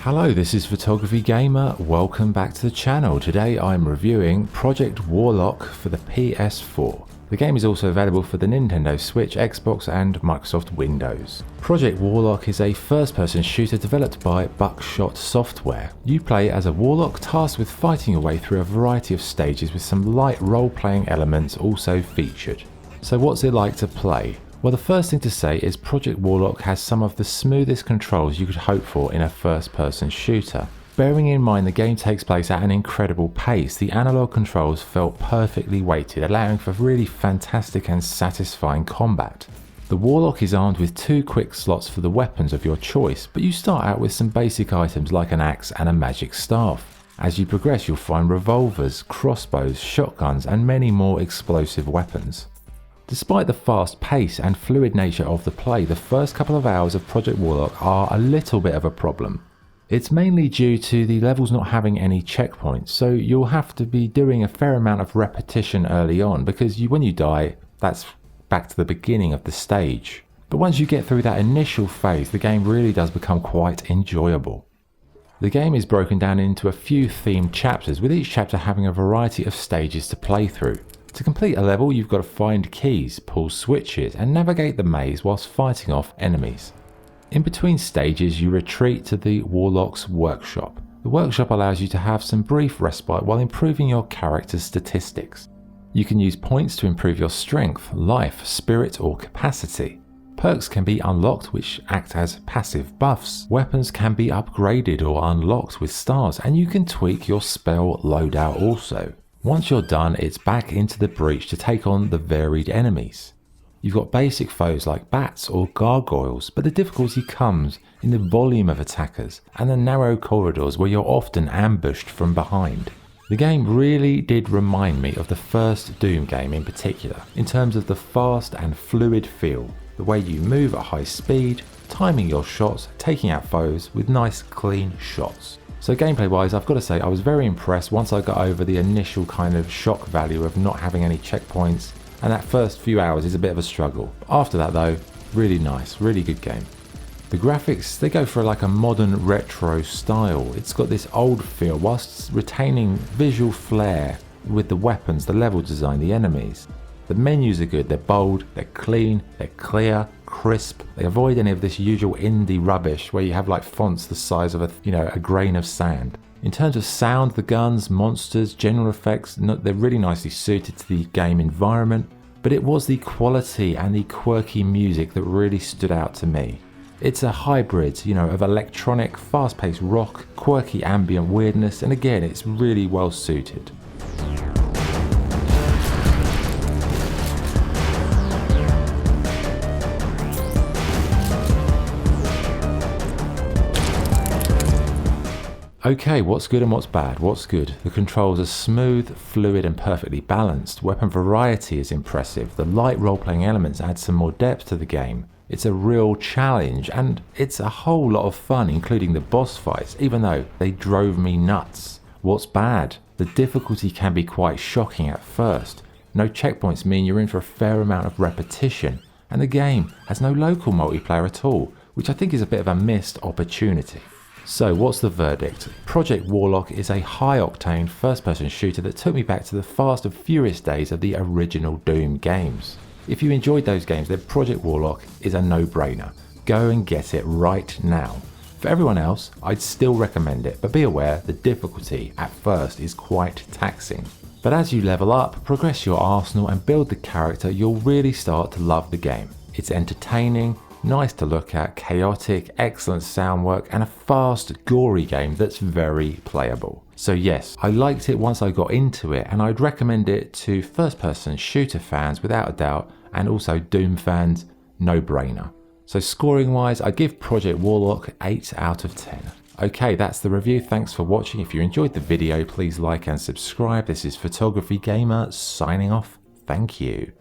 Hello, this is Photography Gamer. Welcome back to the channel. Today I'm reviewing Project Warlock for the PS4. The game is also available for the Nintendo Switch, Xbox and Microsoft Windows. Project Warlock is a first-person shooter developed by Buckshot Software. You play as a warlock tasked with fighting your way through a variety of stages with some light role-playing elements also featured. So what's it like to play? Well, the first thing to say is Project Warlock has some of the smoothest controls you could hope for in a first-person shooter. Bearing in mind the game takes place at an incredible pace, the analog controls felt perfectly weighted, allowing for really fantastic and satisfying combat. The Warlock is armed with 2 quick slots for the weapons of your choice, but you start out with some basic items like an axe and a magic staff. As you progress, you'll find revolvers, crossbows, shotguns and many more explosive weapons. Despite the fast pace and fluid nature of the play, the first couple of hours of Project Warlock are a little bit of a problem. It's mainly due to the levels not having any checkpoints, so you'll have to be doing a fair amount of repetition early on because when you die, that's back to the beginning of the stage. But once you get through that initial phase, the game really does become quite enjoyable. The game is broken down into a few themed chapters, with each chapter having a variety of stages to play through. To complete a level, you've got to find keys, pull switches, and navigate the maze whilst fighting off enemies. In between stages, you retreat to the Warlock's workshop. The workshop allows you to have some brief respite while improving your character's statistics. You can use points to improve your strength, life, spirit, or capacity. Perks can be unlocked, which act as passive buffs. Weapons can be upgraded or unlocked with stars, and you can tweak your spell loadout also. Once you're done, it's back into the breach to take on the varied enemies. You've got basic foes like bats or gargoyles, but the difficulty comes in the volume of attackers and the narrow corridors where you're often ambushed from behind. The game really did remind me of the first Doom game in particular, in terms of the fast and fluid feel, the way you move at high speed, timing your shots, taking out foes with nice clean shots. So gameplay wise, I've got to say I was very impressed once I got over the initial kind of shock value of not having any checkpoints, and that first few hours is a bit of a struggle. After that though, really nice, really good game. The graphics, they go for like a modern retro style. It's got this old feel whilst retaining visual flair with the weapons, the level design, the enemies. The menus are good, they're bold, they're clean, they're clear, crisp. They avoid any of this usual indie rubbish where you have like fonts the size of a grain of sand. In terms of sound, the guns, monsters, general effects, they're really nicely suited to the game environment, but it was the quality and the quirky music that really stood out to me. It's a hybrid, of electronic, fast-paced rock, quirky ambient weirdness, and again, it's really well suited. Okay, what's good and what's bad? What's good? The controls are smooth, fluid and perfectly balanced. Weapon variety is impressive. The light role-playing elements add some more depth to the game. It's a real challenge and it's a whole lot of fun, including the boss fights, even though they drove me nuts. What's bad? The difficulty can be quite shocking at first. No checkpoints mean you're in for a fair amount of repetition, and the game has no local multiplayer at all, which I think is a bit of a missed opportunity. So what's the verdict? Project Warlock is a high-octane first-person shooter that took me back to the fast and furious days of the original Doom games. If you enjoyed those games, then Project Warlock is a no-brainer. Go and get it right now. For everyone else, I'd still recommend it, but be aware the difficulty at first is quite taxing. But as you level up, progress your arsenal and build the character, you'll really start to love the game. It's entertaining, nice to look at, chaotic, excellent sound work, and a fast, gory game that's very playable. So yes, I liked it once I got into it, and I'd recommend it to first-person shooter fans without a doubt, and also Doom fans, no brainer. So scoring wise, I give Project Warlock 8 out of 10. Okay, that's the review. Thanks for watching. If you enjoyed the video, please like and subscribe. This is Photography Gamer signing off. Thank you.